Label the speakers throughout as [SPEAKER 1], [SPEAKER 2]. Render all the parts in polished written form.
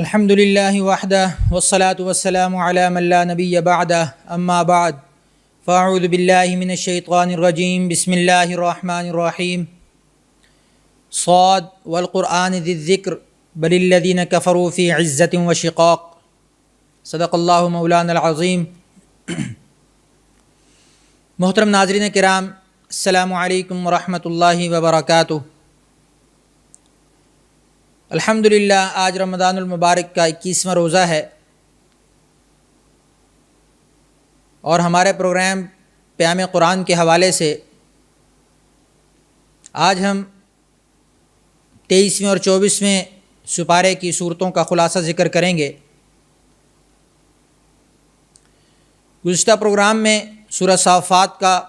[SPEAKER 1] الحمد للہ وحدہ والصلاة والسلام علی من لا نبی بعدہ اما بعد فاعوذ باللہ من الشیطان الرجیم بسم اللہ الرحمن الرحیم صاد والقرآن ذی الذکر بل الذین کفروا فی عزت وشقاق صدق اللہ مولانا العظیم۔ محترم ناظرین کرام، السلام علیکم ورحمۃ اللہ وبرکاتہ۔ الحمدللہ آج رمضان المبارک کا 21واں روزہ ہے اور ہمارے پروگرام پیام قرآن کے حوالے سے آج ہم 23ویں اور 24ویں سپارے کی صورتوں کا خلاصہ ذکر کریں گے۔ گزشتہ پروگرام میں سورہ صافات کا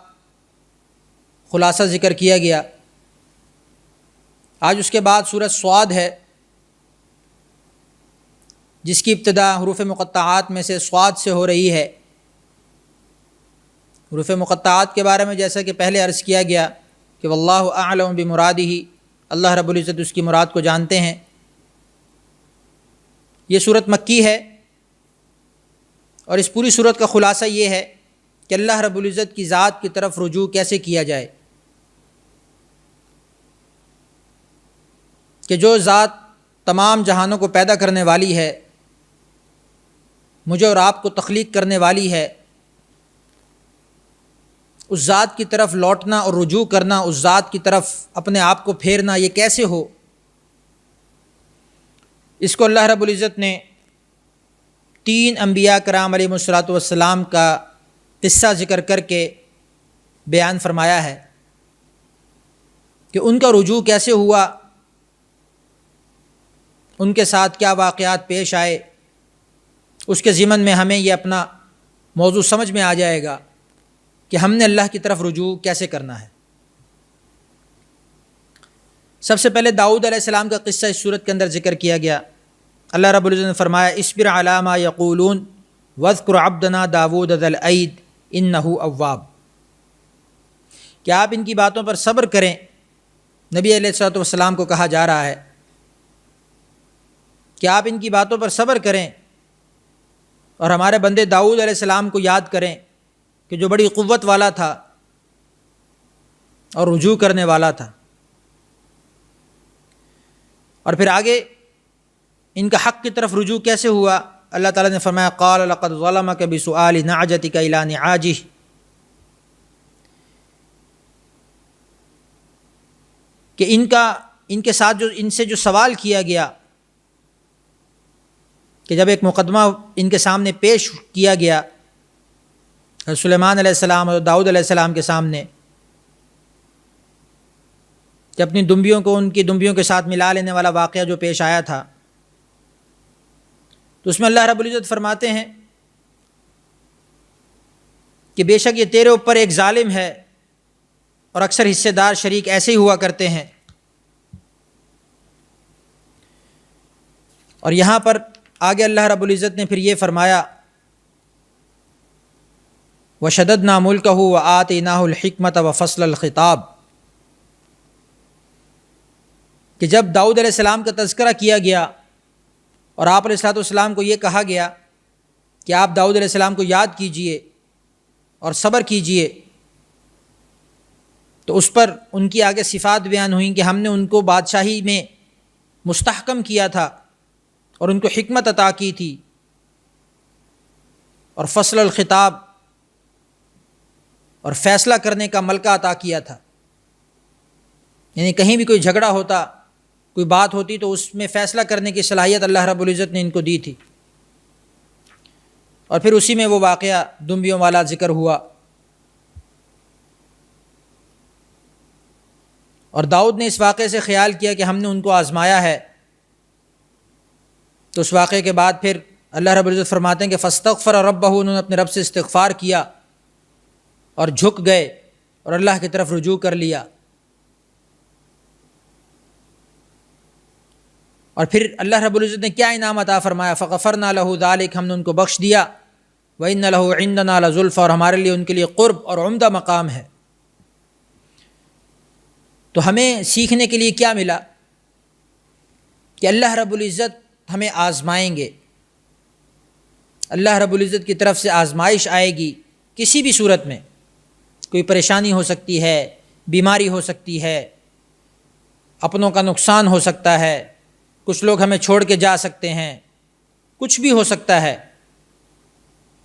[SPEAKER 1] خلاصہ ذکر کیا گیا، آج اس کے بعد سورہ صاد ہے جس کی ابتدا حروف مقطعات میں سے صاد سے ہو رہی ہے۔ حروف مقطعات کے بارے میں جیسا کہ پہلے عرض کیا گیا کہ واللہ اعلم بمرادہ، اللہ رب العزت اس کی مراد کو جانتے ہیں۔ یہ صورت مکی ہے اور اس پوری صورت کا خلاصہ یہ ہے کہ اللہ رب العزت کی ذات کی طرف رجوع کیسے کیا جائے، کہ جو ذات تمام جہانوں کو پیدا کرنے والی ہے، مجھے اور آپ کو تخلیق کرنے والی ہے، اس ذات کی طرف لوٹنا اور رجوع کرنا، اس ذات کی طرف اپنے آپ کو پھیرنا، یہ کیسے ہو؟ اس کو اللہ رب العزت نے 3 انبیاء کرام علیہ الصلوۃ والسلام کا قصہ ذکر کر کے بیان فرمایا ہے کہ ان کا رجوع کیسے ہوا، ان کے ساتھ کیا واقعات پیش آئے۔ اس کے ضمن میں ہمیں یہ اپنا موضوع سمجھ میں آ جائے گا کہ ہم نے اللہ کی طرف رجوع کیسے کرنا ہے۔ سب سے پہلے داؤد علیہ السلام کا قصہ اس صورت کے اندر ذکر کیا گیا۔ اللہ رب العزت نے فرمایا اصبر علی ما یقولون واذکر عبدنا داود ذا الاید انہ اواب، کہ آپ ان کی باتوں پر صبر کریں۔ نبی علیہ الصلوۃ والسلام کو کہا جا رہا ہے کہ آپ ان کی باتوں پر صبر کریں اور ہمارے بندے داؤد علیہ السلام کو یاد کریں کہ جو بڑی قوت والا تھا اور رجوع کرنے والا تھا۔ اور پھر آگے ان کا حق کی طرف رجوع کیسے ہوا، اللہ تعالیٰ نے فرمایا قال لقد ظلمك بسؤال نعجتك الى نعاجه، کہ ان کے ساتھ ان سے جو سوال کیا گیا، کہ جب ایک مقدمہ ان کے سامنے پیش کیا گیا سلیمان علیہ السلام اور داؤد علیہ السلام کے سامنے، کہ اپنی دمبیوں کو ان کی دمبیوں کے ساتھ ملا لینے والا واقعہ جو پیش آیا تھا، تو اس میں اللہ رب العزت فرماتے ہیں کہ بے شک یہ تیرے اوپر ایک ظالم ہے اور اکثر حصے دار شریک ایسے ہی ہوا کرتے ہیں۔ اور یہاں پر آگے اللہ رب العزت نے پھر یہ فرمایا وَشَدَدْنَا مُلْكَهُ وَآتَيْنَاهُ الْحِكْمَةَ وَفَصْلَ الْخِطَابِ، کہ جب داؤد علیہ السلام کا تذکرہ کیا گیا اور آپ علیہ السلام کو یہ کہا گیا کہ آپ داؤد علیہ السلام کو یاد کیجئے اور صبر کیجئے، تو اس پر ان کی آگے صفات بیان ہوئیں کہ ہم نے ان کو بادشاہی میں مستحکم کیا تھا اور ان کو حکمت عطا کی تھی، اور فصل الخطاب اور فیصلہ کرنے کا ملکہ عطا کیا تھا۔ یعنی کہیں بھی کوئی جھگڑا ہوتا، کوئی بات ہوتی تو اس میں فیصلہ کرنے کی صلاحیت اللہ رب العزت نے ان کو دی تھی۔ اور پھر اسی میں وہ واقعہ دمبیوں والا ذکر ہوا، اور داؤد نے اس واقعے سے خیال کیا کہ ہم نے ان کو آزمایا ہے، تو اس واقعے کے بعد پھر اللہ رب العزت فرماتے ہیں کہ فاستغفر ربہ، انہوں نے اپنے رب سے استغفار کیا اور جھک گئے اور اللہ کی طرف رجوع کر لیا۔ اور پھر اللہ رب العزت نے کیا انعام عطا فرمایا فغفرنا لہ ذلک، ہم نے ان کو بخش دیا، وَإِنَّ لَهُ عِندَنَا لَزُلْفَىٰ، اور ہمارے لیے ان کے لیے قرب اور عمدہ مقام ہے۔ تو ہمیں سیکھنے کے لیے کیا ملا کہ اللہ رب العزت ہمیں آزمائیں گے، اللہ رب العزت کی طرف سے آزمائش آئے گی کسی بھی صورت میں، کوئی پریشانی ہو سکتی ہے، بیماری ہو سکتی ہے، اپنوں کا نقصان ہو سکتا ہے، کچھ لوگ ہمیں چھوڑ کے جا سکتے ہیں، کچھ بھی ہو سکتا ہے۔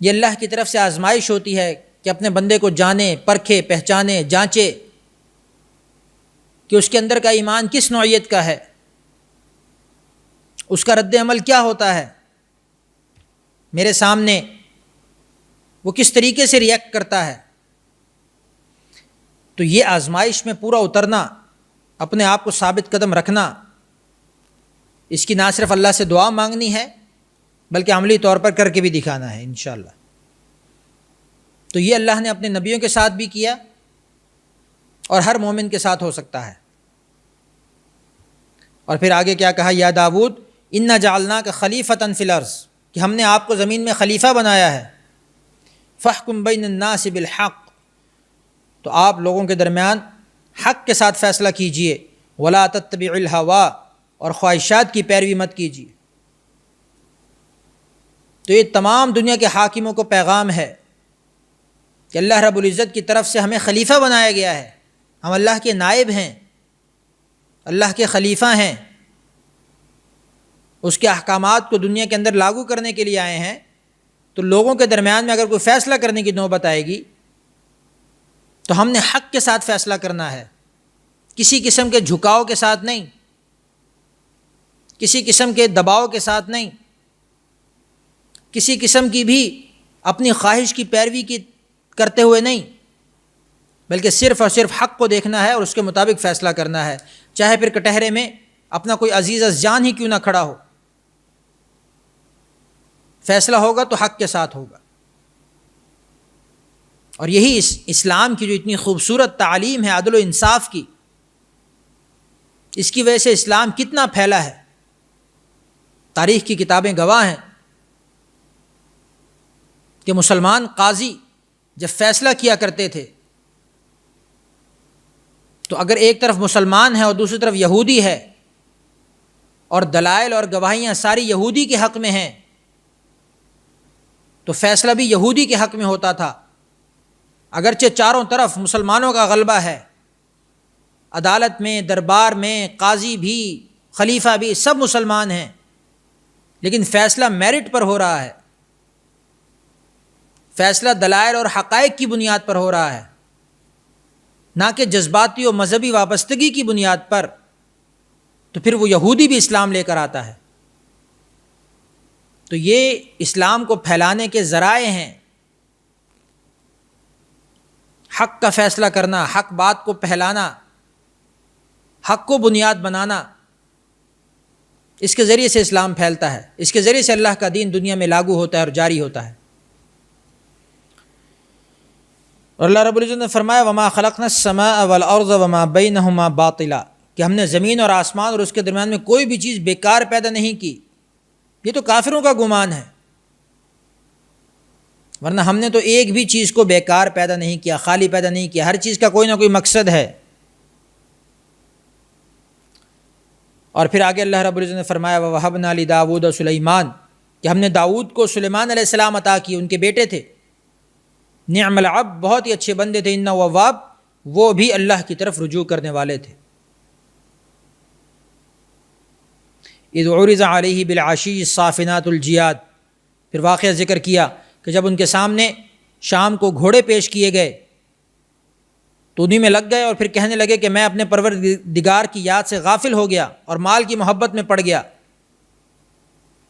[SPEAKER 1] یہ اللہ کی طرف سے آزمائش ہوتی ہے کہ اپنے بندے کو جانے، پرکھے، پہچانے، جانچے کہ اس کے اندر کا ایمان کس نوعیت کا ہے، اس کا رد عمل کیا ہوتا ہے، میرے سامنے وہ کس طریقے سے ریئیکٹ کرتا ہے۔ تو یہ آزمائش میں پورا اترنا، اپنے آپ کو ثابت قدم رکھنا، اس کی نہ صرف اللہ سے دعا مانگنی ہے بلکہ عملی طور پر کر کے بھی دکھانا ہے انشاءاللہ۔ تو یہ اللہ نے اپنے نبیوں کے ساتھ بھی کیا اور ہر مومن کے ساتھ ہو سکتا ہے۔ اور پھر آگے کیا کہا، یا داؤد انا جعلناک خلیفۃ فی الارض، کہ ہم نے آپ کو زمین میں خلیفہ بنایا ہے، فاحکم بین الناس بالحق، تو آپ لوگوں کے درمیان حق کے ساتھ فیصلہ کیجئے، ولا تتبع الہوا، اور خواہشات کی پیروی مت کیجیے۔ تو یہ تمام دنیا کے حاکموں کو پیغام ہے کہ اللہ رب العزت کی طرف سے ہمیں خلیفہ بنایا گیا ہے، ہم اللہ کے نائب ہیں، اللہ کے خلیفہ ہیں، اس کے احکامات کو دنیا کے اندر لاگو کرنے کے لیے آئے ہیں۔ تو لوگوں کے درمیان میں اگر کوئی فیصلہ کرنے کی نوبت آئے گی تو ہم نے حق کے ساتھ فیصلہ کرنا ہے، کسی قسم کے جھکاؤ کے ساتھ نہیں، کسی قسم کے دباؤ کے ساتھ نہیں، کسی قسم کی بھی اپنی خواہش کی پیروی کی کرتے ہوئے نہیں، بلکہ صرف اور صرف حق کو دیکھنا ہے اور اس کے مطابق فیصلہ کرنا ہے، چاہے پھر کٹہرے میں اپنا کوئی عزیز از جان ہی کیوں نہ کھڑا ہو، فیصلہ ہوگا تو حق کے ساتھ ہوگا۔ اور یہی اسلام کی جو اتنی خوبصورت تعلیم ہے عدل و انصاف کی، اس کی وجہ سے اسلام کتنا پھیلا ہے۔ تاریخ کی کتابیں گواہ ہیں کہ مسلمان قاضی جب فیصلہ کیا کرتے تھے تو اگر ایک طرف مسلمان ہے اور دوسری طرف یہودی ہے اور دلائل اور گواہیاں ساری یہودی کے حق میں ہیں تو فیصلہ بھی یہودی کے حق میں ہوتا تھا، اگرچہ چاروں طرف مسلمانوں کا غلبہ ہے، عدالت میں، دربار میں، قاضی بھی، خلیفہ بھی سب مسلمان ہیں، لیکن فیصلہ میرٹ پر ہو رہا ہے، فیصلہ دلائل اور حقائق کی بنیاد پر ہو رہا ہے، نہ کہ جذباتی و مذہبی وابستگی کی بنیاد پر۔ تو پھر وہ یہودی بھی اسلام لے کر آتا ہے۔ تو یہ اسلام کو پھیلانے کے ذرائع ہیں، حق کا فیصلہ کرنا، حق بات کو پھیلانا، حق کو بنیاد بنانا، اس کے ذریعے سے اسلام پھیلتا ہے، اس کے ذریعے سے اللہ کا دین دنیا میں لاگو ہوتا ہے اور جاری ہوتا ہے۔ اور اللہ رب العزت نے فرمایا وما خلقنا السماء والارض وما بینہما باطلا، کہ ہم نے زمین اور آسمان اور اس کے درمیان میں کوئی بھی چیز بیکار پیدا نہیں کی۔ یہ تو کافروں کا گمان ہے، ورنہ ہم نے تو ایک بھی چیز کو بیکار پیدا نہیں کیا، خالی پیدا نہیں کیا، ہر چیز کا کوئی نہ کوئی مقصد ہے۔ اور پھر آگے اللہ رب العزت نے فرمایا وَوَهَبْنَا لِدَاوُودَ سُلَيْمَانَ، کہ ہم نے داؤد کو سلیمان علیہ السلام عطا کی، ان کے بیٹے تھے۔ نعم العبد، بہت ہی اچھے بندے تھے، انہ اواب، وہ بھی اللہ کی طرف رجوع کرنے والے تھے۔ اذ عرض علیہ بالعشی الصافنات الجیاد، پھر واقعہ ذکر کیا کہ جب ان کے سامنے شام کو گھوڑے پیش کیے گئے تو انہی میں لگ گئے اور پھر کہنے لگے کہ میں اپنے پروردگار کی یاد سے غافل ہو گیا اور مال کی محبت میں پڑ گیا،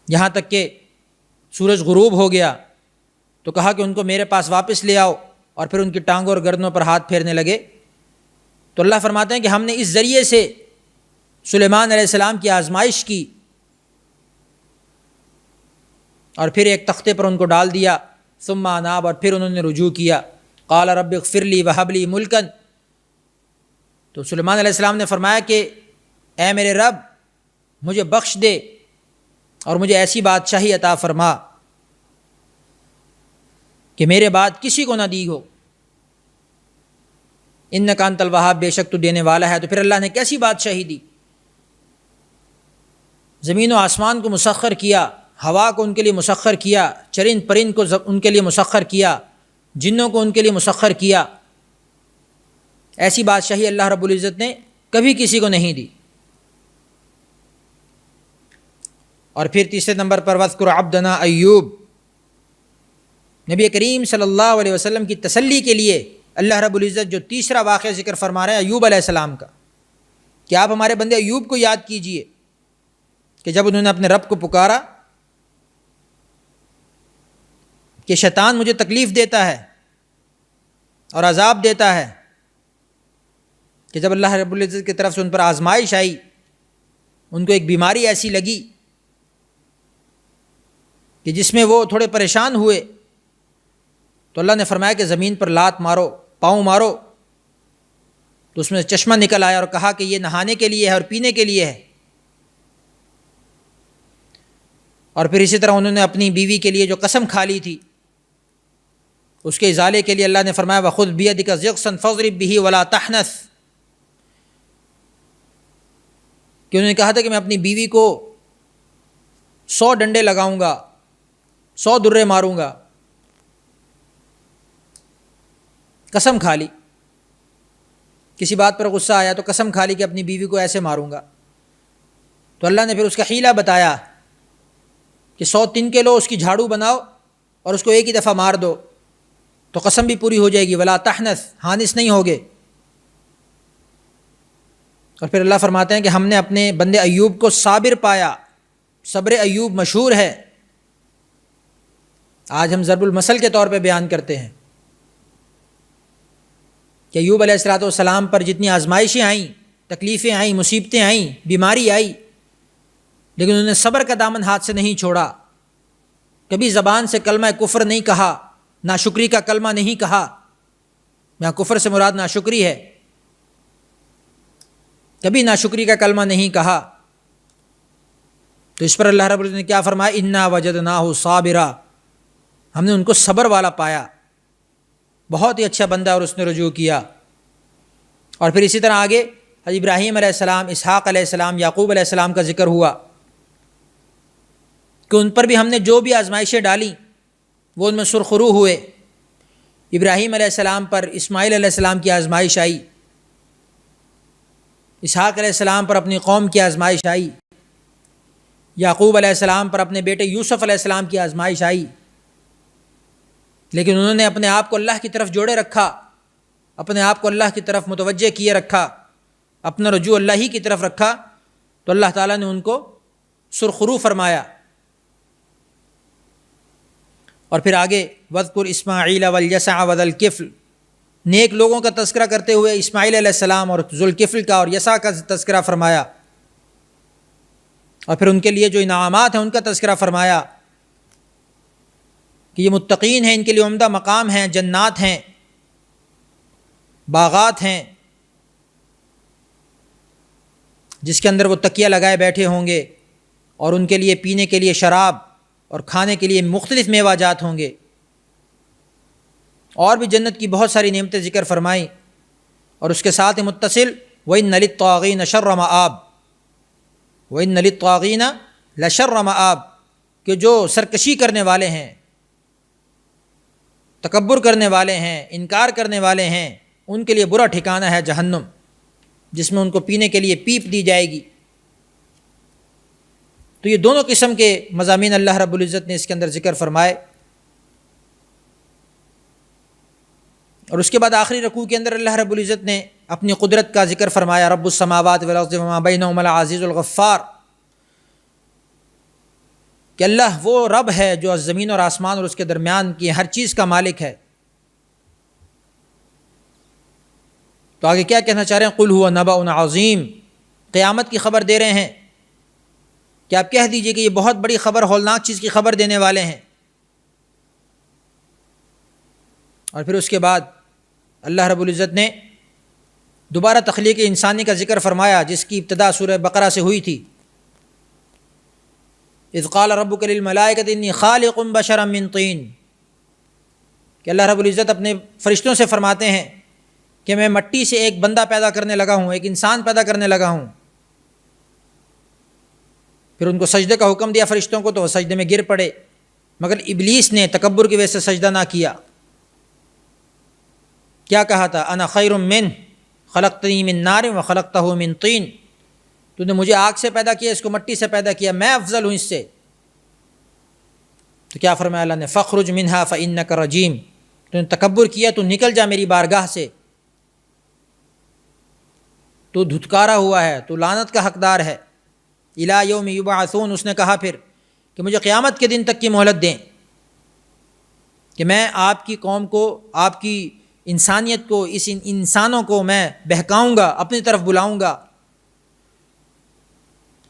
[SPEAKER 1] یہاں تک کہ سورج غروب ہو گیا تو کہا کہ ان کو میرے پاس واپس لے آؤ، اور پھر ان کی ٹانگوں اور گردنوں پر ہاتھ پھیرنے لگے۔ تو اللہ فرماتے ہیں کہ ہم نے اس ذریعے سے سلیمان علیہ السلام کی آزمائش کی اور پھر ایک تختے پر ان کو ڈال دیا، ثم اناب، اور پھر انہوں نے رجوع کیا، قال رب اغفر لی وہب لی ملکا، تو سلیمان علیہ السلام نے فرمایا کہ اے میرے رب مجھے بخش دے اور مجھے ایسی بادشاہی عطا فرما کہ میرے بعد کسی کو نہ دی ہو، انک انت الوہاب، بے شک تو دینے والا ہے۔ تو پھر اللہ نے کیسی بادشاہی دی؟ زمین و آسمان کو مسخر کیا، ہوا کو ان کے لیے مسخر کیا، چرند پرند کو ان کے لیے مسخر کیا، جنوں کو ان کے لیے مسخر کیا، ایسی بادشاہی اللہ رب العزت نے کبھی کسی کو نہیں دی۔ اور پھر تیسرے نمبر پر وذکر عبدنا ایوب، نبی کریم صلی اللہ علیہ وسلم کی تسلی کے لیے اللہ رب العزت جو تیسرا واقعہ ذکر فرما رہے ہیں ایوب علیہ السلام کا، کہ آپ ہمارے بندے ایوب کو یاد کیجئے کہ جب انہوں نے اپنے رب کو پکارا کہ شیطان مجھے تکلیف دیتا ہے اور عذاب دیتا ہے، کہ جب اللہ رب العزت کی طرف سے ان پر آزمائش آئی، ان کو ایک بیماری ایسی لگی کہ جس میں وہ تھوڑے پریشان ہوئے، تو اللہ نے فرمایا کہ زمین پر لات مارو، پاؤں مارو، تو اس میں چشمہ نکل آیا اور کہا کہ یہ نہانے کے لیے ہے اور پینے کے لیے ہے۔ اور پھر اسی طرح انہوں نے اپنی بیوی کے لیے جو قسم کھا لی تھی اس کے ازالے کے لیے اللہ نے فرمایا وَخُذْ بِيَدِكَ ضِغْصًا فَاضْرِب بِهِ وَلَا تَحْنَثْ، کہ انہوں نے کہا تھا کہ میں اپنی بیوی کو 100 ڈنڈے لگاؤں گا، 100 درے ماروں گا، قسم کھا لی، کسی بات پر غصہ آیا تو قسم کھا لی کہ اپنی بیوی کو ایسے ماروں گا۔ تو اللہ نے پھر اس کا حیلہ بتایا کہ 100 تنکے لو، اس کی جھاڑو بناؤ اور اس کو ایک ہی دفعہ مار دو تو قسم بھی پوری ہو جائے گی، ولا تحنث، حانث نہیں ہوگے۔ اور پھر اللہ فرماتے ہیں کہ ہم نے اپنے بندے ایوب کو صابر پایا، صبر ایوب مشہور ہے، آج ہم ضرب المثل کے طور پہ بیان کرتے ہیں کہ ایوب علیہ السلام پر جتنی آزمائشیں آئیں، تکلیفیں آئیں، مصیبتیں آئیں، بیماری آئی، لیکن انہوں نے صبر کا دامن ہاتھ سے نہیں چھوڑا، کبھی زبان سے کلمہ کفر نہیں کہا، ناشکری کا کلمہ نہیں کہا، یہاں کفر سے مراد ناشکری ہے، کبھی ناشکری کا کلمہ نہیں کہا۔ تو اس پر اللہ رب العزت نے کیا فرمایا، انا وجدناہ صابرا، ہم نے ان کو صبر والا پایا، بہت ہی اچھا بندہ اور اس نے رجوع کیا۔ اور پھر اسی طرح آگے حضرت ابراہیم علیہ السلام، اسحاق علیہ السلام، یعقوب علیہ السلام کا ذکر ہوا کہ ان پر بھی ہم نے جو بھی آزمائشیں ڈالیں وہ ان میں سرخرو ہوئے۔ ابراہیم علیہ السلام پر اسماعیل علیہ السلام کی آزمائش آئی، اسحاق علیہ السلام پر اپنی قوم کی آزمائش آئی، یعقوب علیہ السلام پر اپنے بیٹے یوسف علیہ السلام کی آزمائش آئی، لیکن انہوں نے اپنے آپ کو اللہ کی طرف جوڑے رکھا، اپنے آپ کو اللہ کی طرف متوجہ کیے رکھا، اپنا رجوع اللہ ہی کی طرف رکھا، تو اللہ تعالیٰ نے ان کو سرخرو فرمایا۔ اور پھر آگے وَاذْكُرْ إِسْمَاعِيلَ وَالْيَسَعَ وَذَا الْكِفْلِ، نیک لوگوں کا تذکرہ کرتے ہوئے اسماعیل علیہ السلام اور ذوالکفل کا اور یسع کا تذکرہ فرمایا، اور پھر ان کے لیے جو انعامات ہیں ان کا تذکرہ فرمایا کہ یہ متقین ہیں، ان کے لیے عمدہ مقام ہیں، جنات ہیں، باغات ہیں جس کے اندر وہ تکیہ لگائے بیٹھے ہوں گے، اور ان کے لیے پینے کے لیے شراب اور کھانے کے لیے مختلف میوہ جات ہوں گے، اور بھی جنت کی بہت ساری نعمتیں ذکر فرمائیں۔ اور اس کے ساتھ متصل وَإِنَّ لِلطَّاغِينَ شَرَّ مَآب، وَإِنَّ لِلطَّاغِينَ لَشَرَّ مَآب، کہ جو سرکشی کرنے والے ہیں، تکبر کرنے والے ہیں، انکار کرنے والے ہیں، ان کے لیے برا ٹھکانہ ہے جہنم، جس میں ان کو پینے کے لیے پیپ دی جائے گی۔ تو یہ دونوں قسم کے مضامین اللہ رب العزت نے اس کے اندر ذکر فرمائے۔ اور اس کے بعد آخری رکوع کے اندر اللہ رب العزت نے اپنی قدرت کا ذکر فرمایا، رب السماوات والارض وما بینہما العزیز الغفار، کہ اللہ وہ رب ہے جو زمین اور آسمان اور اس کے درمیان کی ہر چیز کا مالک ہے۔ تو آگے کیا کہنا چاہ رہے ہیں، قل هو نبأ عظیم، قیامت کی خبر دے رہے ہیں کہ آپ کہہ دیجئے کہ یہ بہت بڑی خبر، ہولناک چیز کی خبر دینے والے ہیں۔ اور پھر اس کے بعد اللہ رب العزت نے دوبارہ تخلیق انسانی کا ذکر فرمایا، جس کی ابتدا سورہ بقرہ سے ہوئی تھی، اذ قال ربک للملائکۃ انی خالق بشرا من طین، کہ اللہ رب العزت اپنے فرشتوں سے فرماتے ہیں کہ میں مٹی سے ایک بندہ پیدا کرنے لگا ہوں، ایک انسان پیدا کرنے لگا ہوں۔ پھر ان کو سجدے کا حکم دیا فرشتوں کو تو وہ سجدے میں گر پڑے، مگر ابلیس نے تکبر کی وجہ سے سجدہ نہ کیا۔ کیا کہا تھا؟ انا خیر من خلقتنی من نار وخلقتہ من طین، تو نے مجھے آگ سے پیدا کیا، اس کو مٹی سے پیدا کیا، میں افضل ہوں اس سے۔ تو کیا فرمایا اللہ نے؟ فخرج منہا فانک رجیم، تو نے تکبر کیا تو نکل جا میری بارگاہ سے، تو دھتکارا ہوا ہے، تو لعنت کا حقدار ہے۔ الی یوم یبعثون، اس نے کہا پھر کہ مجھے قیامت کے دن تک کی مہلت دیں کہ میں آپ کی قوم کو، آپ کی انسانیت کو، اس انسانوں کو میں بہکاؤں گا، اپنی طرف بلاؤں گا۔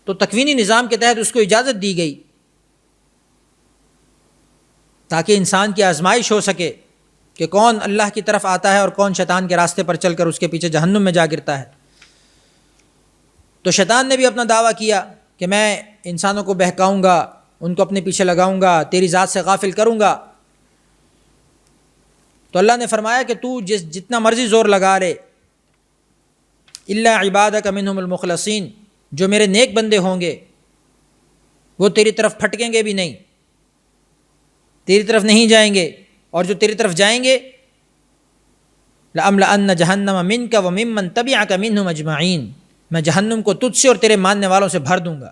[SPEAKER 1] تو تکوینی نظام کے تحت اس کو اجازت دی گئی تاکہ انسان کی آزمائش ہو سکے کہ کون اللہ کی طرف آتا ہے اور کون شیطان کے راستے پر چل کر اس کے پیچھے جہنم میں جا گرتا ہے۔ تو شیطان نے بھی اپنا دعویٰ کیا کہ میں انسانوں کو بہکاؤں گا، ان کو اپنے پیچھے لگاؤں گا، تیری ذات سے غافل کروں گا۔ تو اللہ نے فرمایا کہ تو جتنا مرضی زور لگا لے، الا عبادک منہم المخلصین، جو میرے نیک بندے ہوں گے وہ تیری طرف پھٹکیں گے بھی نہیں، تیری طرف نہیں جائیں گے، اور جو تیری طرف جائیں گے لَأَمْلَأَنَّ جَهَنَّمَ مِنْكَ وَمِمَّنْ تَبِعَكَ مِنْهُمْ أَجْمَعِينَ، میں جہنم کو تجھ سے اور تیرے ماننے والوں سے بھر دوں گا۔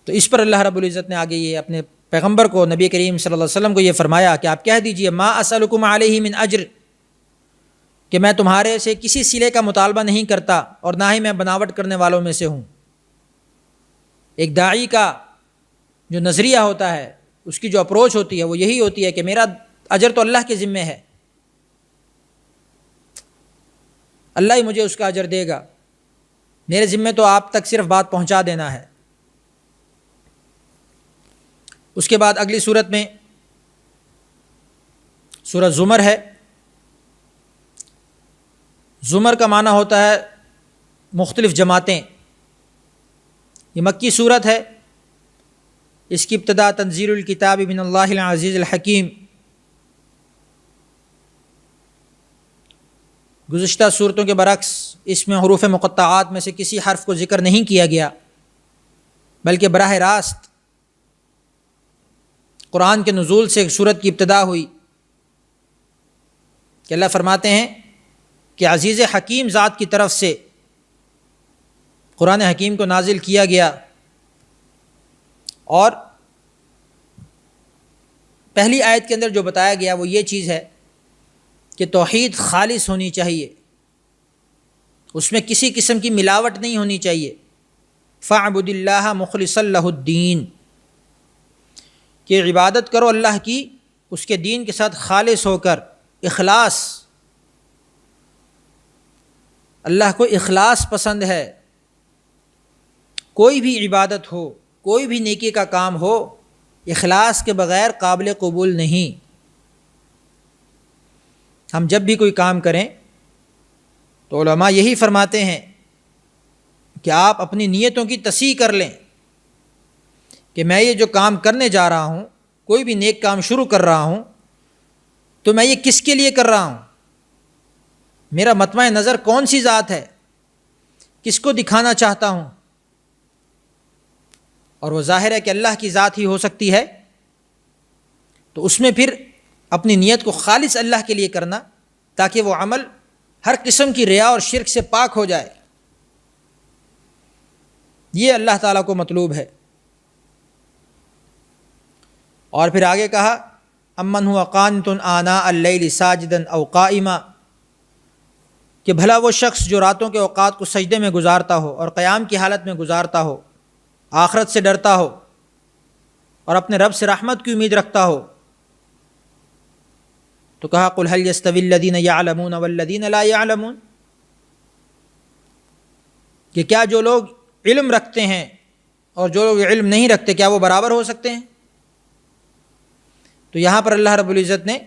[SPEAKER 1] تو اس پر اللہ رب العزت نے آگے یہ اپنے پیغمبر کو، نبی کریم صلی اللہ علیہ وسلم کو یہ فرمایا کہ آپ کہہ دیجئے ما اسألکم علیہ من اجر، کہ میں تمہارے سے کسی صلے کا مطالبہ نہیں کرتا اور نہ ہی میں بناوٹ کرنے والوں میں سے ہوں۔ ایک داعی کا جو نظریہ ہوتا ہے، اس کی جو اپروچ ہوتی ہے وہ یہی ہوتی ہے کہ میرا اجر تو اللہ کے ذمے ہے، اللہ ہی مجھے اس کا اجر دے گا، میرے ذمے تو آپ تک صرف بات پہنچا دینا ہے۔ اس کے بعد اگلی صورت میں سورہ زمر ہے۔ زمر کا معنی ہوتا ہے مختلف جماعتیں، یہ مکی صورت ہے۔ اس کی ابتدا تنزیل الکتاب من اللہ العزیز الحکیم، گزشتہ صورتوں کے برعکس اس میں حروف مقطعات میں سے کسی حرف کو ذکر نہیں کیا گیا، بلکہ براہ راست قرآن کے نزول سے صورت کی ابتدا ہوئی کہ اللہ فرماتے ہیں کہ عزیز حکیم ذات کی طرف سے قرآن حکیم کو نازل کیا گیا، اور پہلی آیت کے اندر جو بتایا گیا وہ یہ چیز ہے کہ توحید خالص ہونی چاہیے، اس میں کسی قسم کی ملاوٹ نہیں ہونی چاہیے۔ فاعبد اللہ مخلصا لہ الدین، کہ عبادت کرو اللہ کی اس کے دین کے ساتھ خالص ہو کر، اخلاص، اللہ کو اخلاص پسند ہے۔ کوئی بھی عبادت ہو، کوئی بھی نیکی کا کام ہو، اخلاص کے بغیر قابل قبول نہیں۔ ہم جب بھی کوئی کام کریں تو علماء یہی فرماتے ہیں کہ آپ اپنی نیتوں کی تصحیح کر لیں کہ میں یہ جو کام کرنے جا رہا ہوں، کوئی بھی نیک کام شروع کر رہا ہوں، تو میں یہ کس کے لیے کر رہا ہوں، میرا مطمع نظر کون سی ذات ہے، کس کو دکھانا چاہتا ہوں، اور وہ ظاہر ہے کہ اللہ کی ذات ہی ہو سکتی ہے، تو اس میں پھر اپنی نیت کو خالص اللہ کے لیے کرنا تاکہ وہ عمل ہر قسم کی ریا اور شرک سے پاک ہو جائے، یہ اللہ تعالیٰ کو مطلوب ہے۔ اور پھر آگے کہا امن هو قانت آناء اللیل ساجدا او قائما، کہ بھلا وہ شخص جو راتوں کے اوقات کو سجدے میں گزارتا ہو اور قیام کی حالت میں گزارتا ہو، آخرت سے ڈرتا ہو اور اپنے رب سے رحمت کی امید رکھتا ہو، تو کہا قل هل يستوي الذين يعلمون والذين لا يعلمون، کہ کیا جو لوگ علم رکھتے ہیں اور جو لوگ علم نہیں رکھتے کیا وہ برابر ہو سکتے ہیں؟ تو یہاں پر اللہ رب العزت نے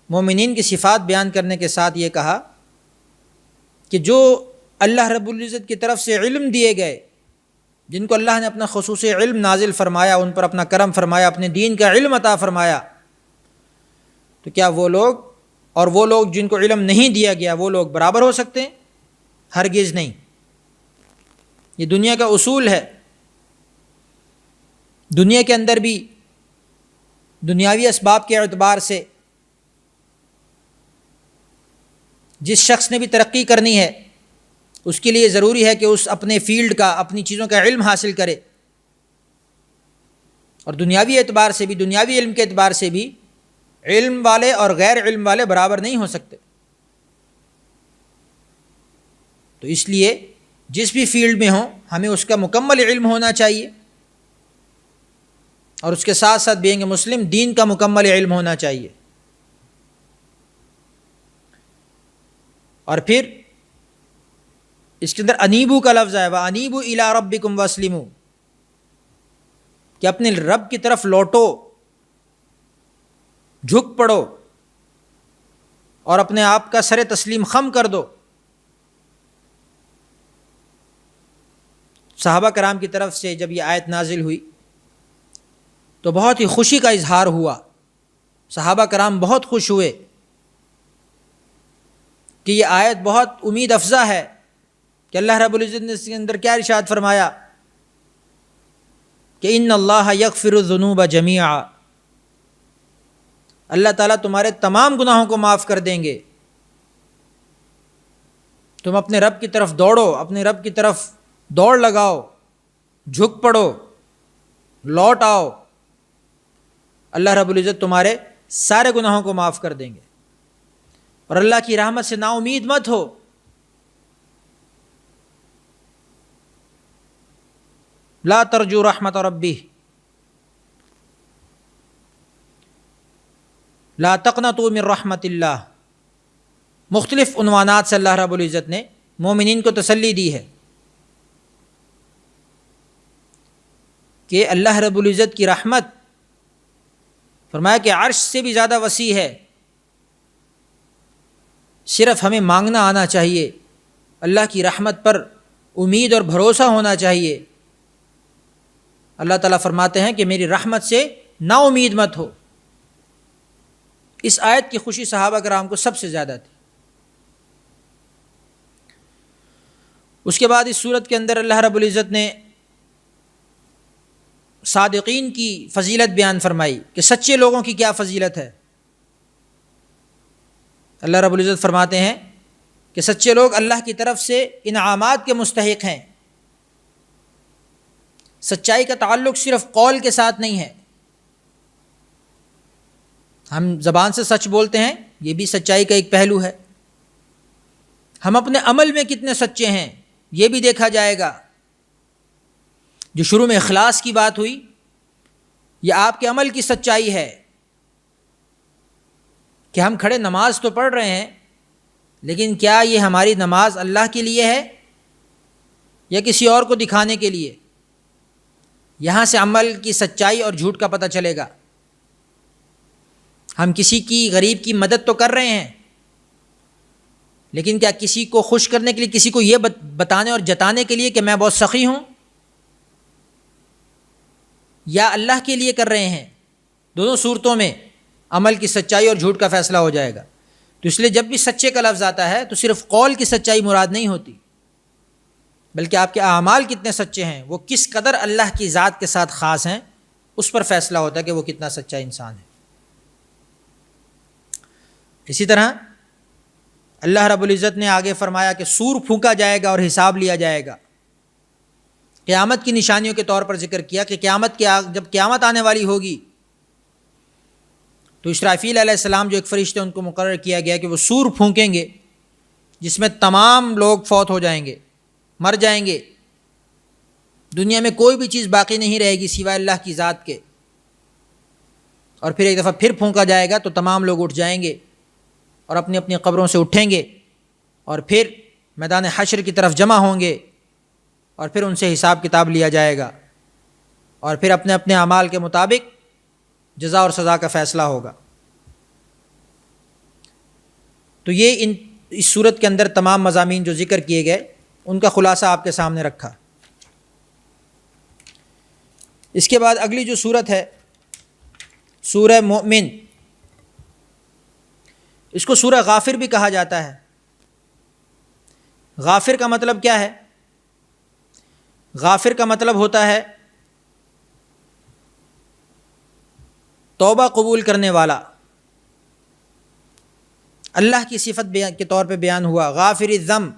[SPEAKER 1] مومنین کی صفات بیان کرنے کے ساتھ یہ کہا کہ جو اللہ رب العزت کی طرف سے علم دیے گئے، جن کو اللہ نے اپنا خصوصی علم نازل فرمایا، ان پر اپنا کرم فرمایا، اپنے دین کا علم عطا فرمایا، تو کیا وہ لوگ اور وہ لوگ جن کو علم نہیں دیا گیا وہ لوگ برابر ہو سکتے ہیں؟ ہرگز نہیں۔ یہ دنیا کا اصول ہے. دنیا کے اندر بھی دنیاوی اسباب کے اعتبار سے جس شخص نے بھی ترقی کرنی ہے اس کے لیے ضروری ہے کہ اس اپنے فیلڈ کا، اپنی چیزوں کا علم حاصل کرے. اور دنیاوی اعتبار سے بھی، دنیاوی علم کے اعتبار سے بھی علم والے اور غیر علم والے برابر نہیں ہو سکتے. تو اس لیے جس بھی فیلڈ میں ہوں ہمیں اس کا مکمل علم ہونا چاہیے، اور اس کے ساتھ ساتھ بینگ مسلم دین کا مکمل علم ہونا چاہیے. اور پھر اس کے اندر انیبو کا لفظ ہے، وَأَنِيبُوا إِلَىٰ رَبِّكُمْ وَأَسْلِمُوا، کہ اپنے رب کی طرف لوٹو، جھک پڑو اور اپنے آپ کا سر تسلیم خم کر دو. صحابہ کرام کی طرف سے جب یہ آیت نازل ہوئی تو بہت ہی خوشی کا اظہار ہوا. صحابہ کرام بہت خوش ہوئے کہ یہ آیت بہت امید افزا ہے کہ اللہ رب العزت نے اس کے اندر کیا ارشاد فرمایا کہ ان اللہ یغفر الذنوب جمیعا، اللہ تعالیٰ تمہارے تمام گناہوں کو معاف کر دیں گے. تم اپنے رب کی طرف دوڑو، اپنے رب کی طرف دوڑ لگاؤ، جھک پڑو، لوٹ آؤ، اللہ رب العزت تمہارے سارے گناہوں کو معاف کر دیں گے. اور اللہ کی رحمت سے نا امید مت ہو. لا ترجو رحمت ربی، لا تقنطوا من رحمت اللہ. مختلف عنوانات سے اللہ رب العزت نے مومنین کو تسلی دی ہے کہ اللہ رب العزت کی رحمت، فرمایا کہ عرش سے بھی زیادہ وسیع ہے، صرف ہمیں مانگنا آنا چاہیے، اللہ کی رحمت پر امید اور بھروسہ ہونا چاہیے. اللہ تعالیٰ فرماتے ہیں کہ میری رحمت سے نا امید مت ہو. اس آیت کی خوشی صحابہ کرام کو سب سے زیادہ تھی. اس کے بعد اس صورت کے اندر اللہ رب العزت نے صادقین کی فضیلت بیان فرمائی کہ سچے لوگوں کی کیا فضیلت ہے. اللہ رب العزت فرماتے ہیں کہ سچے لوگ اللہ کی طرف سے انعامات کے مستحق ہیں. سچائی کا تعلق صرف قول کے ساتھ نہیں ہے. ہم زبان سے سچ بولتے ہیں، یہ بھی سچائی کا ایک پہلو ہے. ہم اپنے عمل میں کتنے سچے ہیں یہ بھی دیکھا جائے گا. جو شروع میں اخلاص کی بات ہوئی، یہ آپ کے عمل کی سچائی ہے کہ ہم کھڑے نماز تو پڑھ رہے ہیں، لیکن کیا یہ ہماری نماز اللہ کے لیے ہے یا کسی اور کو دکھانے کے لیے؟ یہاں سے عمل کی سچائی اور جھوٹ کا پتہ چلے گا. ہم کسی کی، غریب کی مدد تو کر رہے ہیں، لیکن کیا کسی کو خوش کرنے کے لیے، کسی کو یہ بتانے اور جتانے کے لیے کہ میں بہت سخی ہوں، یا اللہ کے لیے کر رہے ہیں؟ دونوں صورتوں میں عمل کی سچائی اور جھوٹ کا فیصلہ ہو جائے گا. تو اس لیے جب بھی سچے کا لفظ آتا ہے تو صرف قول کی سچائی مراد نہیں ہوتی، بلکہ آپ کے اعمال کتنے سچے ہیں، وہ کس قدر اللہ کی ذات کے ساتھ خاص ہیں، اس پر فیصلہ ہوتا ہے کہ وہ کتنا سچا انسان ہے. اسی طرح اللہ رب العزت نے آگے فرمایا کہ سور پھونکا جائے گا اور حساب لیا جائے گا. قیامت کی نشانیوں کے طور پر ذکر کیا کہ جب قیامت آنے والی ہوگی تو اسرافیل علیہ السلام جو ایک فرشتے ان کو مقرر کیا گیا کہ وہ سور پھونکیں گے جس میں تمام لوگ فوت ہو جائیں گے، مر جائیں گے. دنیا میں کوئی بھی چیز باقی نہیں رہے گی سوائے اللہ کی ذات کے. اور پھر ایک دفعہ پھر پھونکا جائے گا تو تمام لوگ اٹھ جائیں گے اور اپنی اپنی قبروں سے اٹھیں گے اور پھر میدان حشر کی طرف جمع ہوں گے اور پھر ان سے حساب کتاب لیا جائے گا اور پھر اپنے اپنے اعمال کے مطابق جزا اور سزا کا فیصلہ ہوگا. تو یہ اس صورت کے اندر تمام مضامین جو ذکر کیے گئے ان کا خلاصہ آپ کے سامنے رکھا. اس کے بعد اگلی جو صورت ہے سورہ مومن، اس کو سورہ غافر بھی کہا جاتا ہے. غافر کا مطلب کیا ہے؟ غافر کا مطلب ہوتا ہے توبہ قبول کرنے والا. اللہ کی صفت کے طور پہ بیان ہوا غافر الذنب،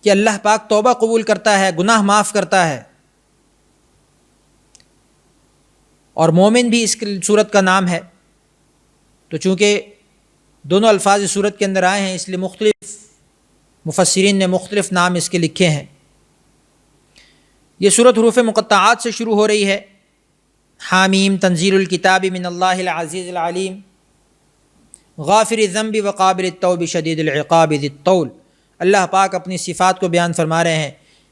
[SPEAKER 1] کہ اللہ پاک توبہ قبول کرتا ہے، گناہ معاف کرتا ہے. اور مومن بھی اس صورت کا نام ہے. تو چونکہ دونوں الفاظ اس صورت کے اندر آئے ہیں اس لیے مختلف مفسرین نے مختلف نام اس کے لکھے ہیں. یہ صورت حروف مقطعات سے شروع ہو رہی ہے. حامیم تنزیل الکتاب من اللہ العزیز العلیم غافر الذنب وقابل التوب شدید العقاب ذی الطول. اللہ پاک اپنی صفات کو بیان فرما رہے ہیں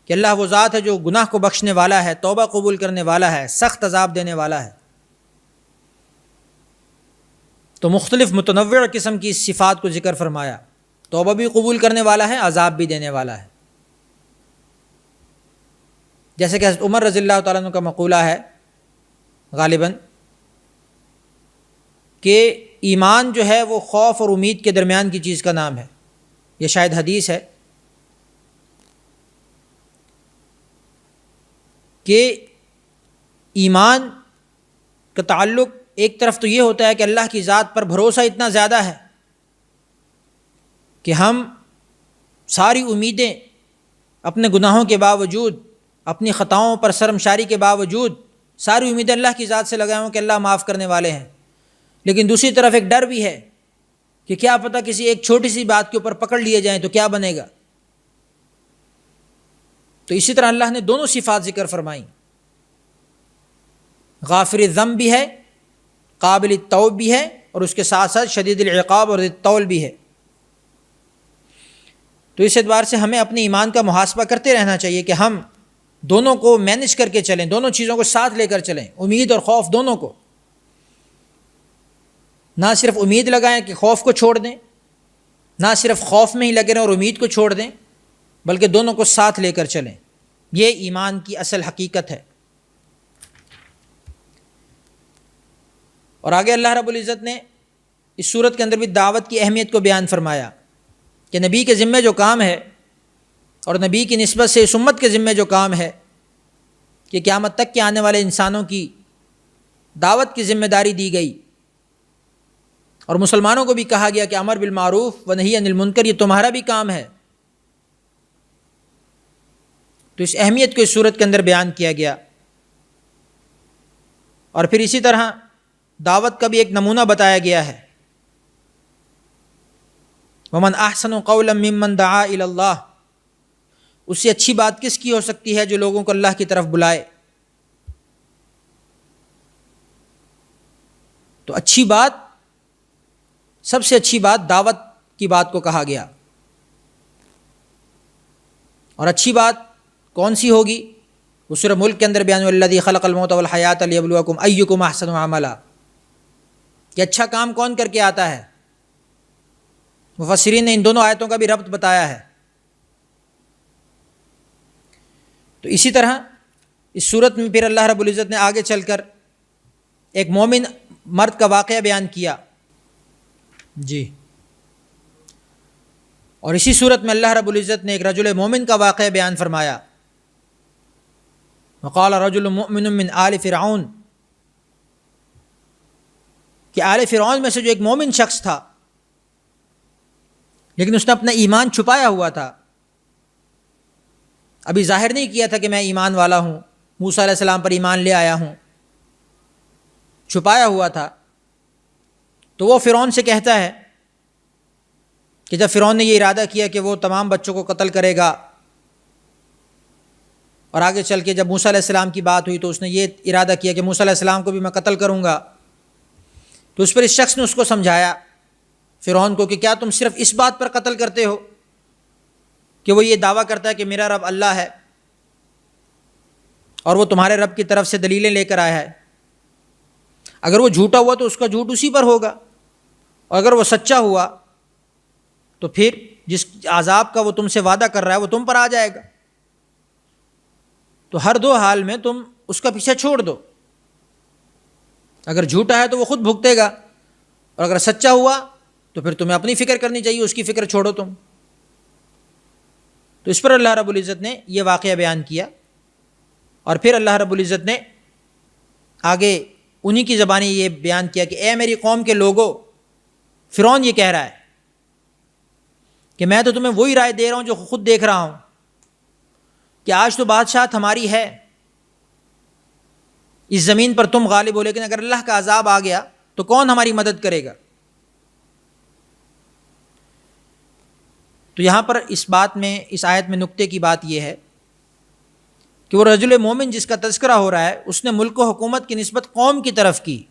[SPEAKER 1] کہ اللہ وہ ذات ہے جو گناہ کو بخشنے والا ہے، توبہ قبول کرنے والا ہے، سخت عذاب دینے والا ہے. تو مختلف متنوع قسم کی اس صفات کو ذکر فرمایا. توبہ بھی قبول کرنے والا ہے، عذاب بھی دینے والا ہے. جیسے کہ حضرت عمر رضی اللہ تعالیٰ عنہ کا مقولہ ہے غالباً کہ ایمان جو ہے وہ خوف اور امید کے درمیان کی چیز کا نام ہے. یہ شاید حدیث ہے کہ ایمان کا تعلق ایک طرف تو یہ ہوتا ہے کہ اللہ کی ذات پر بھروسہ اتنا زیادہ ہے کہ ہم ساری امیدیں اپنے گناہوں کے باوجود، اپنی خطاؤں پر شرمشاری کے باوجود ساری امیدیں اللہ کی ذات سے لگائے ہوں کہ اللہ معاف کرنے والے ہیں. لیکن دوسری طرف ایک ڈر بھی ہے کہ کیا پتہ کسی ایک چھوٹی سی بات کے اوپر پکڑ لیے جائیں تو کیا بنے گا. تو اسی طرح اللہ نے دونوں صفات ذکر فرمائیں. غافر الذنب بھی ہے، قابل التوب بھی ہے، اور اس کے ساتھ ساتھ شدید العقاب اور ذی الطول بھی ہے. تو اس اعتبار سے ہمیں اپنے ایمان کا محاسبہ کرتے رہنا چاہیے کہ ہم دونوں کو مینج کر کے چلیں، دونوں چیزوں کو ساتھ لے کر چلیں، امید اور خوف دونوں کو. نہ صرف امید لگائیں کہ خوف کو چھوڑ دیں، نہ صرف خوف میں ہی لگے رہیں اور امید کو چھوڑ دیں، بلکہ دونوں کو ساتھ لے کر چلیں. یہ ایمان کی اصل حقیقت ہے. اور آگے اللہ رب العزت نے اس صورت کے اندر بھی دعوت کی اہمیت کو بیان فرمایا کہ نبی کے ذمے جو کام ہے، اور نبی کی نسبت سے اس امت کے ذمے جو کام ہے کہ قیامت تک کے آنے والے انسانوں کی دعوت کی ذمہ داری دی گئی، اور مسلمانوں کو بھی کہا گیا کہ امر بالمعروف و نہی عن المنکر یہ تمہارا بھی کام ہے. تو اس اہمیت کو اس صورت کے اندر بیان کیا گیا. اور پھر اسی طرح دعوت کا بھی ایک نمونہ بتایا گیا ہے. ومن احسن قولا ممن دعا الی اللہ، اس سے اچھی بات کس کی ہو سکتی ہے جو لوگوں کو اللہ کی طرف بلائے. تو اچھی بات، سب سے اچھی بات دعوت کی بات کو کہا گیا. اور اچھی بات کون سی ہوگی؟ وہ سورہ ملک کے اندر بیان الذی خلق الموت والحیات لیبلوکم ایکم احسن عملا، کہ اچھا کام کون کر کے آتا ہے. مفسرین نے ان دونوں آیتوں کا بھی ربط بتایا ہے. تو اسی طرح اس صورت میں پھر اللہ رب العزت نے آگے چل کر ایک مومن مرد کا واقعہ بیان کیا. جی، اور اسی صورت میں اللہ رب العزت نے ایک رجل مومن کا واقعہ بیان فرمایا. وقال رجل مؤمن من آل فرعون، کہ آل فرعون میں سے جو ایک مومن شخص تھا، لیکن اس نے اپنا ایمان چھپایا ہوا تھا، ابھی ظاہر نہیں کیا تھا کہ میں ایمان والا ہوں، موسیٰ علیہ السلام پر ایمان لے آیا ہوں، چھپایا ہوا تھا. تو وہ فرعون سے کہتا ہے کہ جب فرعون نے یہ ارادہ کیا کہ وہ تمام بچوں کو قتل کرے گا، اور آگے چل کے جب موسیٰ علیہ السلام کی بات ہوئی تو اس نے یہ ارادہ کیا کہ موسیٰ علیہ السلام کو بھی میں قتل کروں گا، تو اس پر اس شخص نے اس کو سمجھایا فرعون کو کہ کیا تم صرف اس بات پر قتل کرتے ہو کہ وہ یہ دعویٰ کرتا ہے کہ میرا رب اللہ ہے، اور وہ تمہارے رب کی طرف سے دلیلیں لے کر آیا ہے. اگر وہ جھوٹا ہوا تو اس کا جھوٹ اسی پر ہوگا، اور اگر وہ سچا ہوا تو پھر جس عذاب کا وہ تم سے وعدہ کر رہا ہے وہ تم پر آ جائے گا. تو ہر دو حال میں تم اس کا پیچھا چھوڑ دو. اگر جھوٹا ہے تو وہ خود بھگتے گا، اور اگر سچا ہوا تو پھر تمہیں اپنی فکر کرنی چاہیے، اس کی فکر چھوڑو تم. تو اس پر اللہ رب العزت نے یہ واقعہ بیان کیا، اور پھر اللہ رب العزت نے آگے انہی کی زبانی یہ بیان کیا کہ اے میری قوم کے لوگوں، فرعون یہ کہہ رہا ہے کہ میں تو تمہیں وہی رائے دے رہا ہوں جو خود دیکھ رہا ہوں کہ آج تو بادشاہت ہماری ہے، اس زمین پر تم غالب ہو، لیکن اگر اللہ کا عذاب آ گیا تو کون ہماری مدد کرے گا؟ تو یہاں پر اس بات میں، اس آیت میں نکتے کی بات یہ ہے کہ وہ رجل مومن جس کا تذکرہ ہو رہا ہے، اس نے ملک و حکومت کی نسبت قوم کی طرف کی،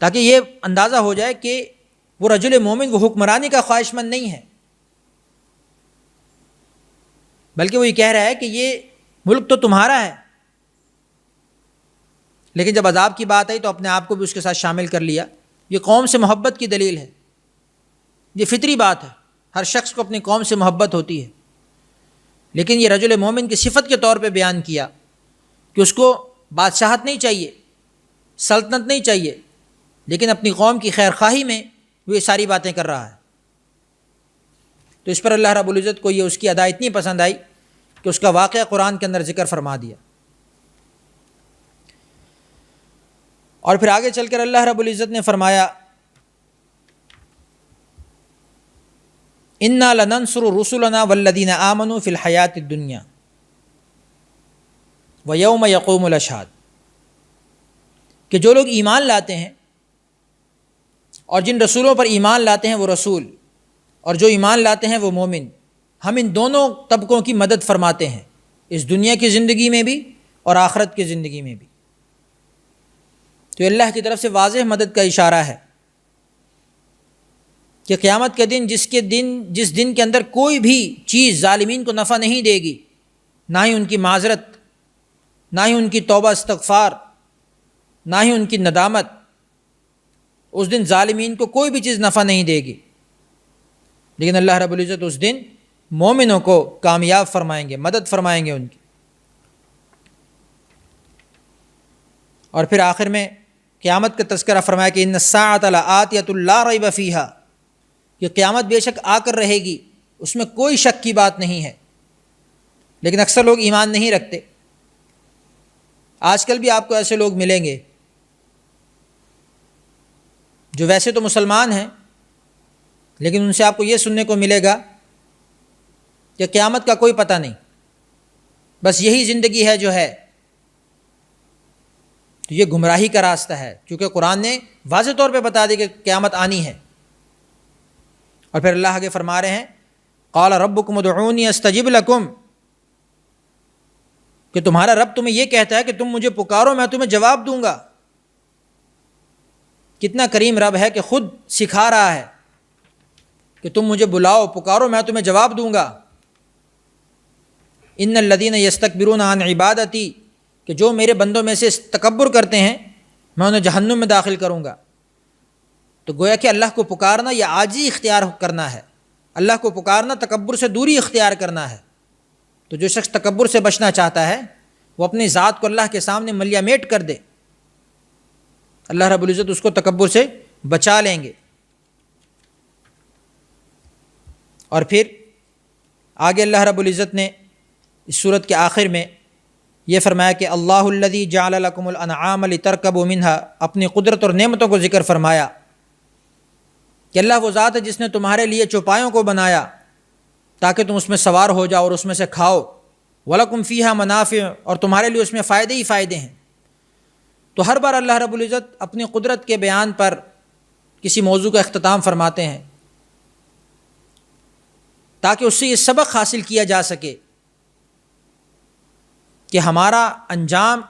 [SPEAKER 1] تاکہ یہ اندازہ ہو جائے کہ وہ رجل مومن وہ حکمرانی کا خواہش مند نہیں ہے، بلکہ وہ یہ کہہ رہا ہے کہ یہ ملک تو تمہارا ہے، لیکن جب عذاب کی بات آئی تو اپنے آپ کو بھی اس کے ساتھ شامل کر لیا۔ یہ قوم سے محبت کی دلیل ہے، یہ فطری بات ہے، ہر شخص کو اپنی قوم سے محبت ہوتی ہے، لیکن یہ رجل مومن کی صفت کے طور پہ بیان کیا کہ اس کو بادشاہت نہیں چاہیے، سلطنت نہیں چاہیے، لیکن اپنی قوم کی خیر خواہی میں وہ یہ ساری باتیں کر رہا ہے۔ تو اس پر اللہ رب العزت کو یہ اس کی ادا اتنی پسند آئی کہ اس کا واقعہ قرآن کے اندر ذکر فرما دیا۔ اور پھر آگے چل کر اللہ رب العزت نے فرمایا اِنَّا لَنَنْصُرُ رُسُلَنَا وَالَّذِينَ آمَنُوا فِي الْحَيَاةِ الدُّنْيَا وَيَوْمَ يَقُومُ الْأَشْهَادُ، کہ جو لوگ ایمان لاتے ہیں اور جن رسولوں پر ایمان لاتے ہیں وہ رسول، اور جو ایمان لاتے ہیں وہ مومن، ہم ان دونوں طبقوں کی مدد فرماتے ہیں، اس دنیا کی زندگی میں بھی اور آخرت کی زندگی میں بھی۔ تو اللہ کی طرف سے واضح مدد کا اشارہ ہے کہ قیامت کے دن جس دن کے اندر کوئی بھی چیز ظالمین کو نفع نہیں دے گی، نہ ہی ان کی معذرت، نہ ہی ان کی توبہ استغفار، نہ ہی ان کی ندامت، اس دن ظالمین کو کوئی بھی چیز نفع نہیں دے گی، لیکن اللہ رب العزت اس دن مومنوں کو کامیاب فرمائیں گے، مدد فرمائیں گے ان کی۔ اور پھر آخر میں قیامت کا تذکرہ فرمایا کہ ان الساعۃ لآتیۃ لا ریب فیہا، کہ قیامت بے شک آ کر رہے گی، اس میں کوئی شک کی بات نہیں ہے، لیکن اکثر لوگ ایمان نہیں رکھتے۔ آج کل بھی آپ کو ایسے لوگ ملیں گے جو ویسے تو مسلمان ہیں، لیکن ان سے آپ کو یہ سننے کو ملے گا کہ قیامت کا کوئی پتہ نہیں، بس یہی زندگی ہے جو ہے۔ تو یہ گمراہی کا راستہ ہے، کیونکہ قرآن نے واضح طور پہ بتا دی کہ قیامت آنی ہے۔ اور پھر اللہ آگے فرما رہے ہیں قال ربکم ادعونی استجب لکم، کہ تمہارا رب تمہیں یہ کہتا ہے کہ تم مجھے پکارو میں تمہیں جواب دوں گا۔ کتنا کریم رب ہے کہ خود سکھا رہا ہے کہ تم مجھے بلاؤ، پکارو، میں تمہیں جواب دوں گا۔ ان الذین یستکبرون عن عبادتی، کہ جو میرے بندوں میں سے تکبر کرتے ہیں میں انہیں جہنم میں داخل کروں گا۔ تو گویا کہ اللہ کو پکارنا یہ عاجزی اختیار کرنا ہے، اللہ کو پکارنا تکبر سے دوری اختیار کرنا ہے۔ تو جو شخص تکبر سے بچنا چاہتا ہے وہ اپنی ذات کو اللہ کے سامنے ملیا میٹ کر دے، اللہ رب العزت اس کو تکبر سے بچا لیں گے۔ اور پھر آگے اللہ رب العزت نے اس صورت کے آخر میں یہ فرمایا کہ اللہ الذی جعل لکم الانعام لترکبوا منہا، اپنی قدرت اور نعمتوں کو ذکر فرمایا کہ اللہ وہ ذات ہے جس نے تمہارے لیے چوپایوں کو بنایا تاکہ تم اس میں سوار ہو جاؤ اور اس میں سے کھاؤ، وَلَكُمْ فِيهَا مَنَافِعُ، اور تمہارے لیے اس میں فائدے ہی فائدے ہیں۔ تو ہر بار اللہ رب العزت اپنی قدرت کے بیان پر کسی موضوع کا اختتام فرماتے ہیں تاکہ اس سے یہ سبق حاصل کیا جا سکے کہ ہمارا انجام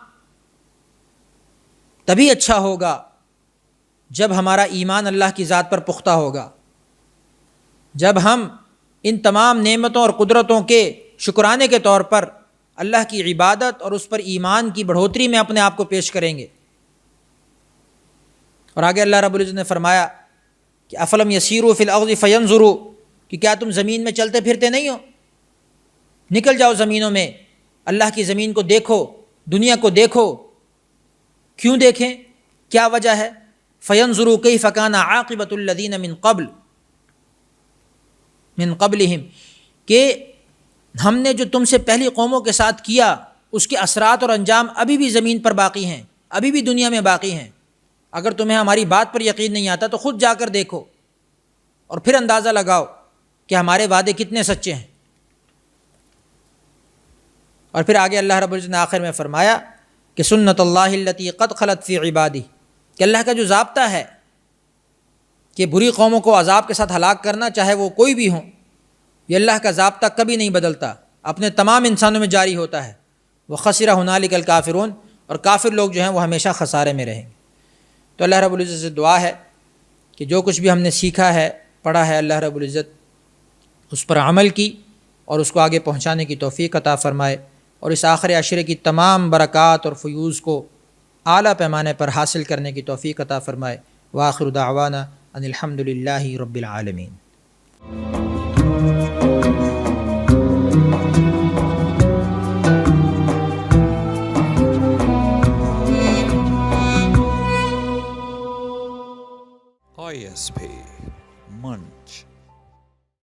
[SPEAKER 1] تبھی اچھا ہوگا جب ہمارا ایمان اللہ کی ذات پر پختہ ہوگا، جب ہم ان تمام نعمتوں اور قدرتوں کے شکرانے کے طور پر اللہ کی عبادت اور اس پر ایمان کی بڑھوتری میں اپنے آپ کو پیش کریں گے۔ اور آگے اللہ رب العزت نے فرمایا کہ افلم یسیروا فی الارض فینظروا، کہ کیا تم زمین میں چلتے پھرتے نہیں ہو؟ نکل جاؤ زمینوں میں، اللہ کی زمین کو دیکھو، دنیا کو دیکھو۔ کیوں دیکھیں؟ کیا وجہ ہے؟ فینظروا کیف کان عاقبۃ الذین من قبلہم، کہ ہم نے جو تم سے پہلی قوموں کے ساتھ کیا اس کے اثرات اور انجام ابھی بھی زمین پر باقی ہیں، ابھی بھی دنیا میں باقی ہیں۔ اگر تمہیں ہماری بات پر یقین نہیں آتا تو خود جا کر دیکھو اور پھر اندازہ لگاؤ کہ ہمارے وعدے کتنے سچے ہیں۔ اور پھر آگے اللہ رب العزت نے آخر میں فرمایا کہ سنت اللہ التی قد خلت فی عبادی، کہ اللہ کا جو ضابطہ ہے کہ بری قوموں کو عذاب کے ساتھ ہلاک کرنا، چاہے وہ کوئی بھی ہوں، یہ اللہ کا ضابطہ کبھی نہیں بدلتا، اپنے تمام انسانوں میں جاری ہوتا ہے۔ وخسر ہنالک الکافرون، اور کافر لوگ جو ہیں وہ ہمیشہ خسارے میں رہیں گے۔ تو اللہ رب العزت سے دعا ہے کہ جو کچھ بھی ہم نے سیکھا ہے، پڑھا ہے، اللہ رب العزت اس پر عمل کی اور اس کو آگے پہنچانے کی توفیق عطا فرمائے، اور اس آخر عشرے کی تمام برکات اور فیوز کو اعلیٰ پیمانے پر حاصل کرنے کی توفیق عطا فرمائے۔ وآخر دعوانا ان الحمد للہ رب العالمین۔
[SPEAKER 2] ISP Munch.